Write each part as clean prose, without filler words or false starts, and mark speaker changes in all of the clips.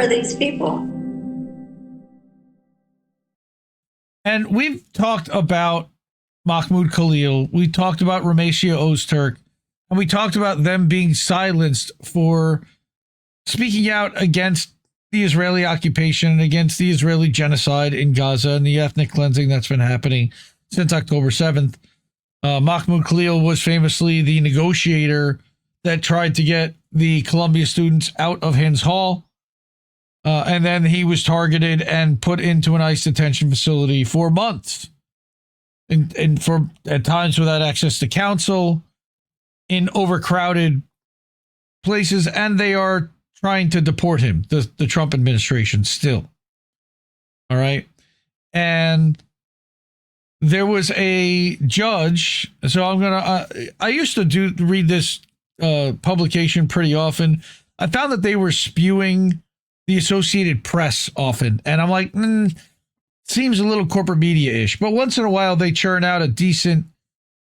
Speaker 1: are these people?
Speaker 2: And we've talked about Mahmoud Khalil. We talked about Ramesia Ozturk. And we talked about them being silenced for speaking out against the Israeli occupation and against the Israeli genocide in Gaza and the ethnic cleansing that's been happening since October 7th. Mahmoud Khalil was famously the negotiator that tried to get the Columbia students out of Hins Hall. And then he was targeted and put into an ICE detention facility for months. And for at times without access to counsel, in overcrowded places, and they are trying to deport him, the Trump administration still. All right. And there was a judge. So I'm going to, I used to read this publication pretty often. I found that they were spewing the Associated Press often. And I'm like, seems a little corporate media-ish. But once in a while, they churn out a decent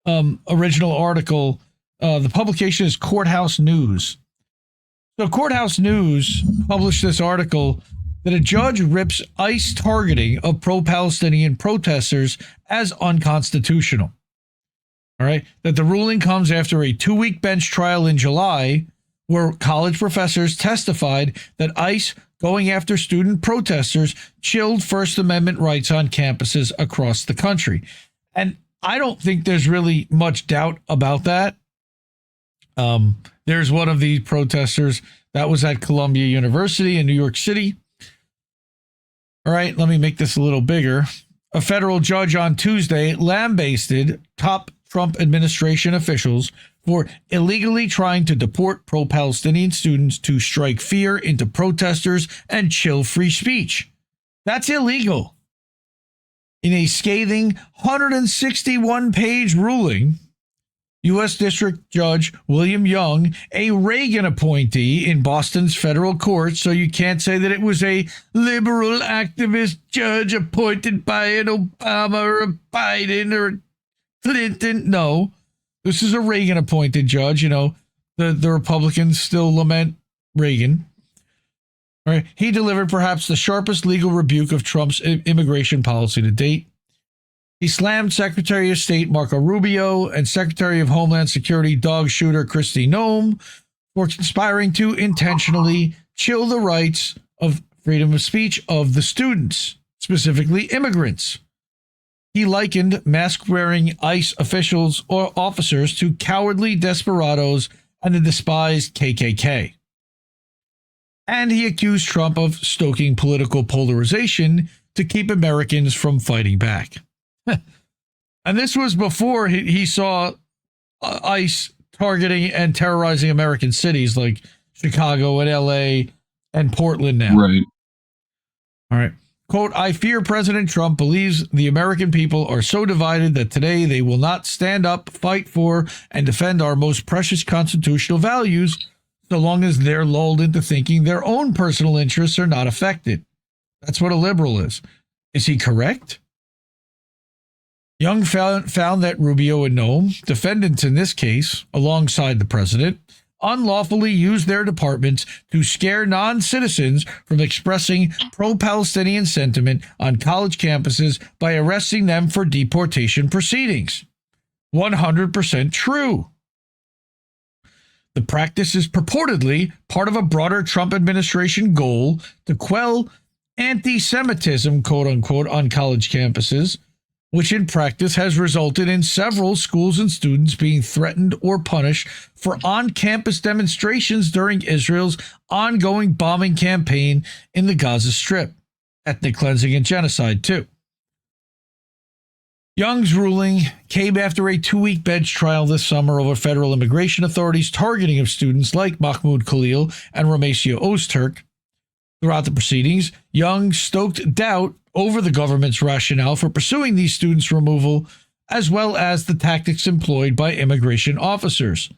Speaker 2: original article. The publication is Courthouse News. So Courthouse News published this article that a judge rips ICE targeting of pro-Palestinian protesters as unconstitutional. All right. That the ruling comes after a 2-week bench trial in July where college professors testified that ICE going after student protesters chilled First Amendment rights on campuses across the country. And I don't think there's really much doubt about that. There's one of the protesters that was at Columbia University in New York City. All right, let me make this a little bigger. A federal judge on Tuesday lambasted top Trump administration officials for illegally trying to deport pro-Palestinian students to strike fear into protesters and chill free speech. That's illegal. In a scathing 161-page ruling, U.S. District Judge William Young, a Reagan appointee in Boston's federal court, so you can't say that it was a liberal activist judge appointed by an Obama or a Biden or a Clinton. No, this is a Reagan appointed judge. You know, the Republicans still lament Reagan. All right. He delivered perhaps the sharpest legal rebuke of Trump's immigration policy to date. He slammed Secretary of State Marco Rubio and Secretary of Homeland Security dog shooter Kristi Noem for conspiring to intentionally chill the rights of freedom of speech of the students, specifically immigrants. He likened mask-wearing ICE officials or officers to cowardly desperados and the despised KKK. And he accused Trump of stoking political polarization to keep Americans from fighting back. And this was before he saw ICE targeting and terrorizing American cities like Chicago and LA and Portland now.
Speaker 3: Right.
Speaker 2: All right. Quote, I fear President Trump believes the American people are so divided that today they will not stand up, fight for, and defend our most precious constitutional values so long as they're lulled into thinking their own personal interests are not affected. That's what a liberal is. Is he correct? Young found that Rubio and Noem, defendants in this case, alongside the president, unlawfully used their departments to scare non-citizens from expressing pro-Palestinian sentiment on college campuses by arresting them for deportation proceedings. 100% true. The practice is purportedly part of a broader Trump administration goal to quell anti-Semitism, quote-unquote, on college campuses, which in practice has resulted in several schools and students being threatened or punished for on-campus demonstrations during Israel's ongoing bombing campaign in the Gaza Strip. Ethnic cleansing and genocide, too. Young's ruling came after a 2-week bench trial this summer over federal immigration authorities' targeting of students like Mahmoud Khalil and Ramesia Ozturk. Throughout the proceedings, Young stoked doubt over the government's rationale for pursuing these students' removal, as well as the tactics employed by immigration officers.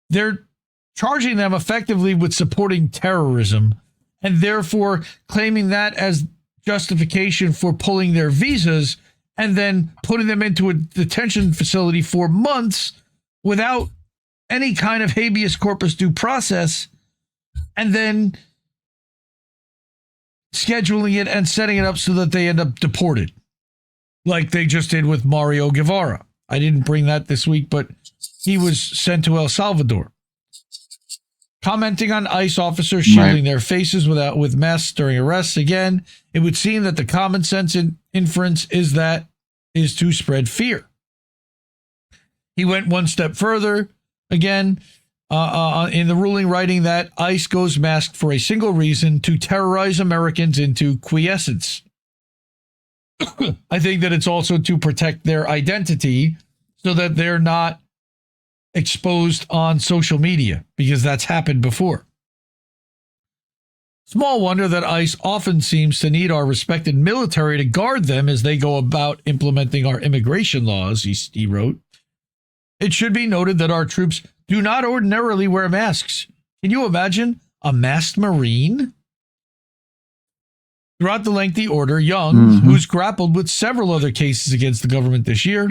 Speaker 2: They're charging them effectively with supporting terrorism and therefore claiming that as justification for pulling their visas and then putting them into a detention facility for months without any kind of habeas corpus due process, and then scheduling it and setting it up so that they end up deported, like they just did with Mario Guevara. I didn't bring that this week, but he was sent to El Salvador. Commenting on ICE officers shielding their faces with masks during arrests, again, it would seem that the common sense inference is to spread fear. He went one step further, again, in the ruling, writing that ICE goes masked for a single reason: to terrorize Americans into quiescence. I think that it's also to protect their identity so that they're not exposed on social media, because that's happened before. Small wonder that ICE often seems to need our respected military to guard them as they go about implementing our immigration laws, he wrote. It should be noted that our troops do not ordinarily wear masks. Can you imagine a masked Marine? Throughout the lengthy order, Young, who's grappled with several other cases against the government this year,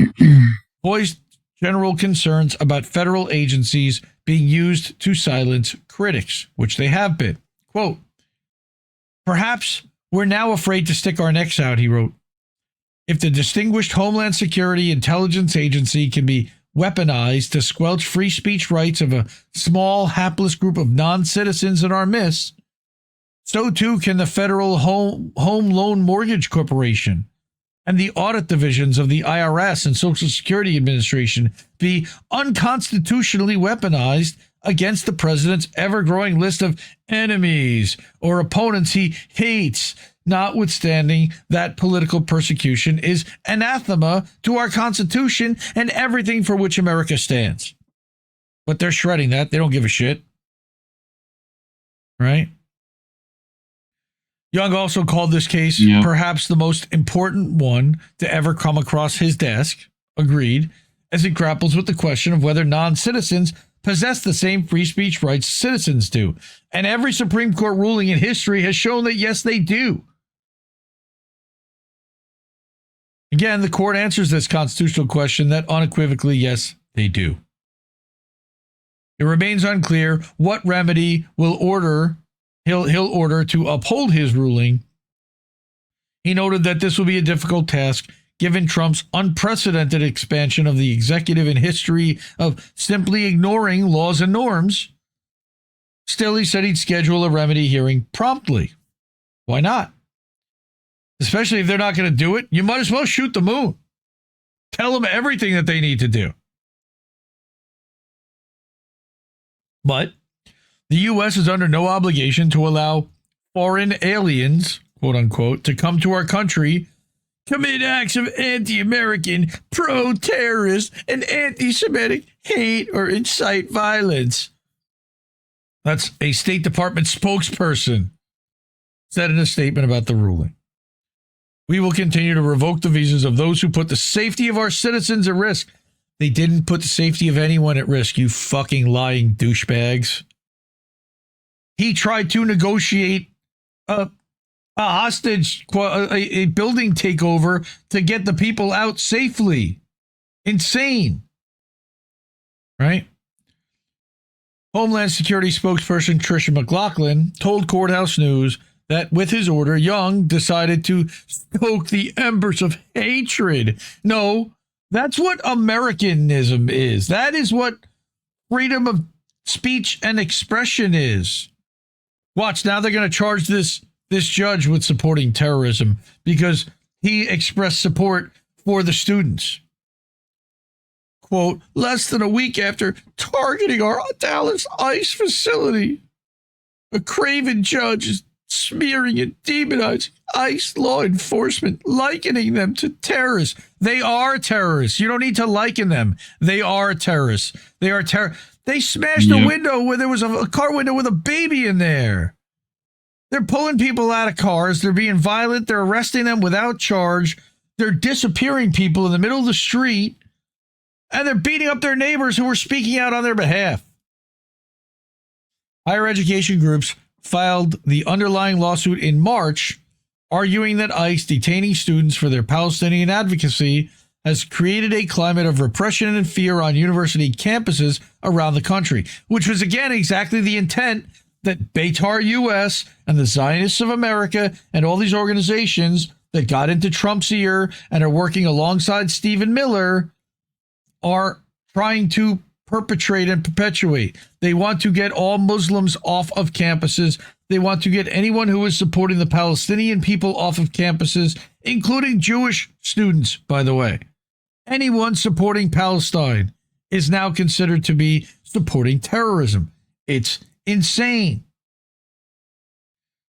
Speaker 2: voiced general concerns about federal agencies being used to silence critics, which they have been. Quote, "Perhaps we're now afraid to stick our necks out," he wrote. "If the distinguished Homeland Security Intelligence Agency can be weaponized to squelch free speech rights of a small, hapless group of non-citizens in our midst, so too can the Federal Home Loan Mortgage Corporation and the audit divisions of the IRS and Social Security Administration be unconstitutionally weaponized against the president's ever-growing list of enemies or opponents he hates, notwithstanding that political persecution is anathema to our Constitution and everything for which America stands." But they're shredding that. They don't give a shit. Right? Young also called this case perhaps the most important one to ever come across his desk, agreed, as it grapples with the question of whether non-citizens possess the same free speech rights citizens do. And every Supreme Court ruling in history has shown that, yes, they do. Again, the court answers this constitutional question that unequivocally, yes, they do. It remains unclear what remedy he'll order to uphold his ruling. He noted that this will be a difficult task given Trump's unprecedented expansion of the executive in history of simply ignoring laws and norms. Still, he said he'd schedule a remedy hearing promptly. Why not? Especially if they're not going to do it, you might as well shoot the moon. Tell them everything that they need to do. But the U.S. is under no obligation to allow foreign aliens, quote unquote, to come to our country, commit acts of anti-American, pro-terrorist, and anti-Semitic hate or incite violence. That's a State Department spokesperson said in a statement about the ruling. "We will continue to revoke the visas of those who put the safety of our citizens at risk." They didn't put the safety of anyone at risk, you fucking lying douchebags. He tried to negotiate a hostage, a building takeover to get the people out safely. Insane. Right? Homeland Security spokesperson Tricia McLaughlin told Courthouse News that with his order, Young decided to stoke the embers of hatred. No, that's what Americanism is. That is what freedom of speech and expression is. Watch, now they're going to charge this judge with supporting terrorism because he expressed support for the students. Quote, "Less than a week after targeting our Dallas ICE facility, a craven judge is smearing and demonizing ICE law enforcement, likening them to terrorists." They are terrorists. You don't need to liken them. They are terrorists. They are They smashed a window where there was a car window with a baby in there. They're pulling people out of cars. They're being violent. They're arresting them without charge. They're disappearing people in the middle of the street. And they're beating up their neighbors who were speaking out on their behalf. Higher education groups filed the underlying lawsuit in March, arguing that ICE detaining students for their Palestinian advocacy has created a climate of repression and fear on university campuses around the country, which was, again, exactly the intent that Beitar US and the Zionists of America and all these organizations that got into Trump's ear and are working alongside Stephen Miller are trying to perpetrate and perpetuate. They want to get all Muslims off of campuses. They want to get anyone who is supporting the Palestinian people off of campuses, including Jewish students, by the way. Anyone supporting Palestine is now considered to be supporting terrorism. It's insane.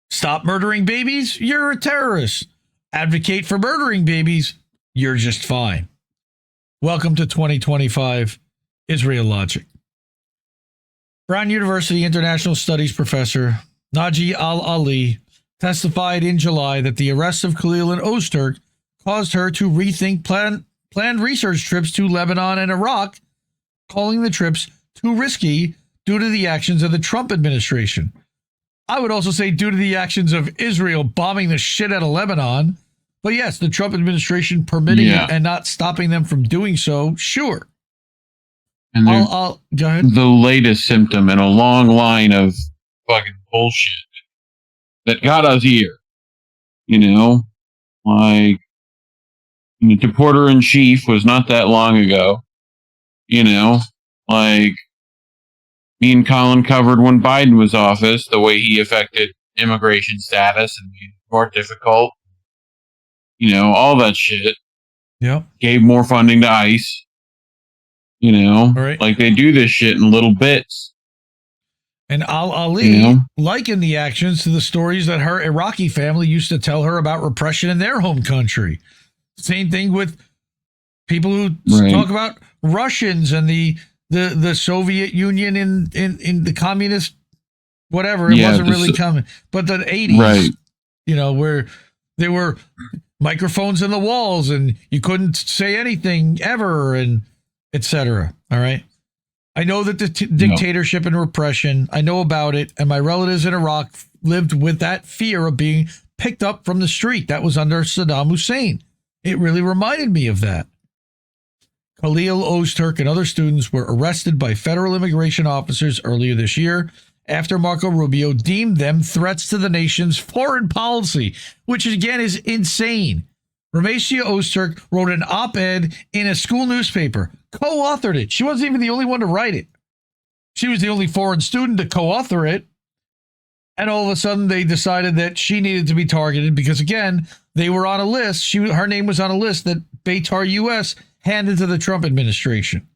Speaker 2: Stop murdering babies, you're a terrorist. Advocate for murdering babies, you're just fine. Welcome to 2025 Israel Logic. Brown University International Studies professor Naji Al-Ali testified in July that the arrests of Khalil and Ozturk caused her to rethink planned research trips to Lebanon and Iraq, calling the trips too risky due to the actions of the Trump administration. I would also say due to the actions of Israel bombing the shit out of Lebanon. But yes, the Trump administration permitting it and not stopping them from doing so, sure.
Speaker 1: And
Speaker 2: I'll go ahead.
Speaker 1: The latest symptom in a long line of fucking bullshit that got us here. Like, the Deporter-in-Chief was not that long ago. Like, me and Colin covered when Biden was office, the way he affected immigration status and made it more difficult. All that shit.
Speaker 2: Yeah.
Speaker 1: Gave more funding to ICE.
Speaker 2: Right.
Speaker 1: Like they do this shit in little bits.
Speaker 2: And Al-Ali likened the actions to the stories that her Iraqi family used to tell her about repression in their home country. Same thing with people who talk about Russians and the Soviet Union in the communist, whatever. It wasn't really coming. But the 80s, where there were microphones in the walls and you couldn't say anything ever and etc. All right. I know that the dictatorship and repression, I know about it. And my relatives in Iraq lived with that fear of being picked up from the street. That was under Saddam Hussein. It really reminded me of that. Khalil, Ozturk, and other students were arrested by federal immigration officers earlier this year after Marco Rubio deemed them threats to the nation's foreign policy, which again is insane. Ramesia Ozturk wrote an op-ed in a school newspaper, co-authored it. She wasn't even the only one to write it. She was the only foreign student to co-author it. And all of a sudden they decided that she needed to be targeted because, again, they were on a list. Her name was on a list that Beitar US handed to the Trump administration.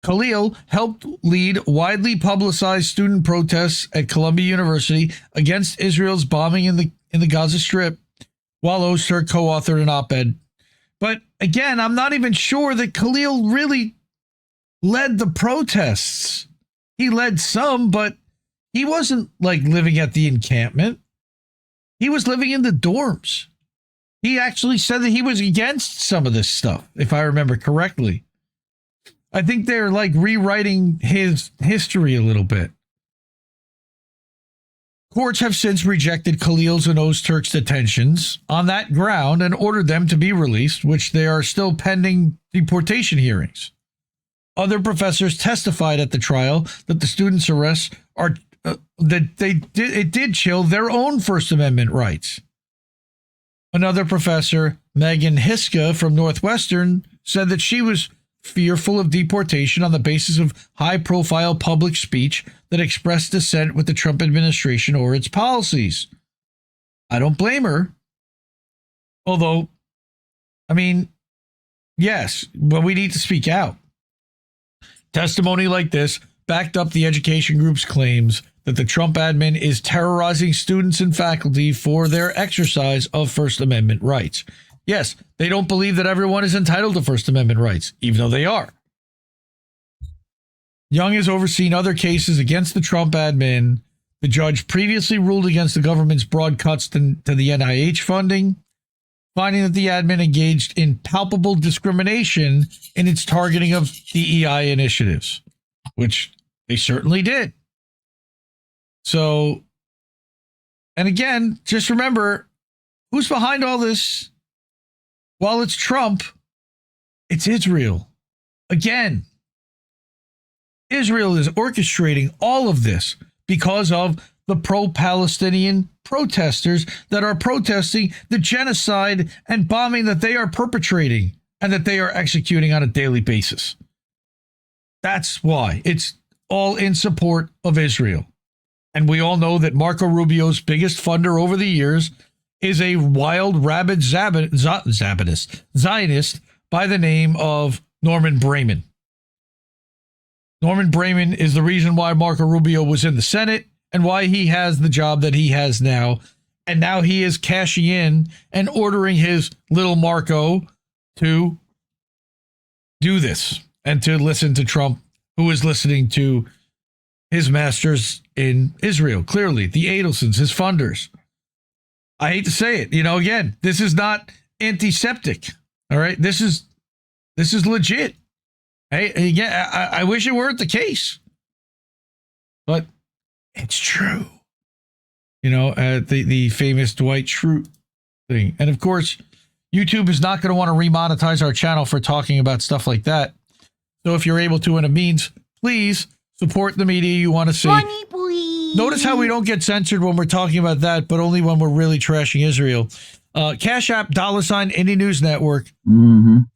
Speaker 2: Khalil helped lead widely publicized student protests at Columbia University against Israel's bombing in the Gaza Strip, while Ozturk co-authored an op-ed. But again, I'm not even sure that Khalil really led the protests. He led some, but he wasn't like living at the encampment. He was living in the dorms. He actually said that he was against some of this stuff, if I remember correctly. I think they're like rewriting his history a little bit. Courts have since rejected Khalil's and Ozturk's detentions on that ground and ordered them to be released, which they are still pending deportation hearings. Other professors testified at the trial that the students' arrests are it did chill their own First Amendment rights. Another professor, Megan Hiska from Northwestern, said that she was fearful of deportation on the basis of high-profile public speech that expressed dissent with the Trump administration or its policies. I don't blame her. Although, I mean, yes, but we need to speak out. Testimony like this backed up the education group's claims that the Trump admin is terrorizing students and faculty for their exercise of First Amendment rights. Yes, they don't believe that everyone is entitled to First Amendment rights, even though they are. Young has overseen other cases against the Trump admin. The judge previously ruled against the government's broad cuts to the NIH funding, finding that the admin engaged in palpable discrimination in its targeting of DEI initiatives, which they certainly did. So, and again, just remember, who's behind all this? While it's Trump, it's Israel. Again, Israel is orchestrating all of this because of the pro-Palestinian protesters that are protesting the genocide and bombing that they are perpetrating and that they are executing on a daily basis. That's why. It's all in support of Israel. And we all know that Marco Rubio's biggest funder over the years is a wild, rabid Zionist by the name of Norman Bremen. Norman Bremen is the reason why Marco Rubio was in the Senate and why he has the job that he has now. And now he is cashing in and ordering his little Marco to do this and to listen to Trump, who is listening to his masters in Israel. Clearly, the Adelsons, his funders. I hate to say it. Again, this is not antiseptic. All right. This is legit. Hey, again, I wish it weren't the case, but it's true. The famous Dwight Schrute thing. And of course, YouTube is not going to want to remonetize our channel for talking about stuff like that. So if you're able to, and it means, please support the media you want to see.
Speaker 3: Money, please.
Speaker 2: Notice how we don't get censored when we're talking about that, but only when we're really trashing Israel. Cash App, $ Indie News Network,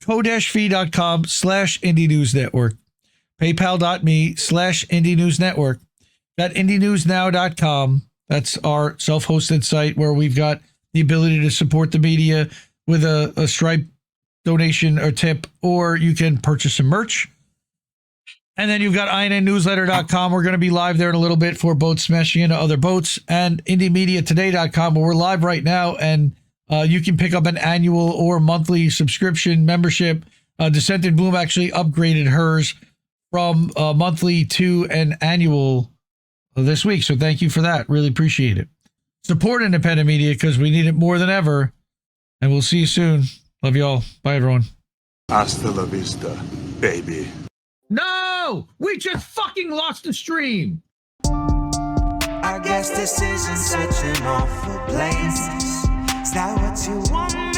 Speaker 2: ko-fi.com/Indie News Network, paypal.me/Indie News Network, that indienewsnow.com. That's our self-hosted site where we've got the ability to support the media with a Stripe donation or tip, or you can purchase some merch. And then you've got INNnewsletter.com. We're going to be live there in a little bit for boats smashing into other boats, and IndieMediaToday.com, where we're live right now, and you can pick up an annual or monthly subscription membership. Descent in Bloom actually upgraded hers from monthly to an annual this week. So thank you for that. Really appreciate it. Support independent media because we need it more than ever. And we'll see you soon. Love you all. Bye, everyone.
Speaker 4: Hasta la vista, baby.
Speaker 2: No! We just fucking lost the stream.
Speaker 5: I guess this isn't such an awful place. Is that what you want?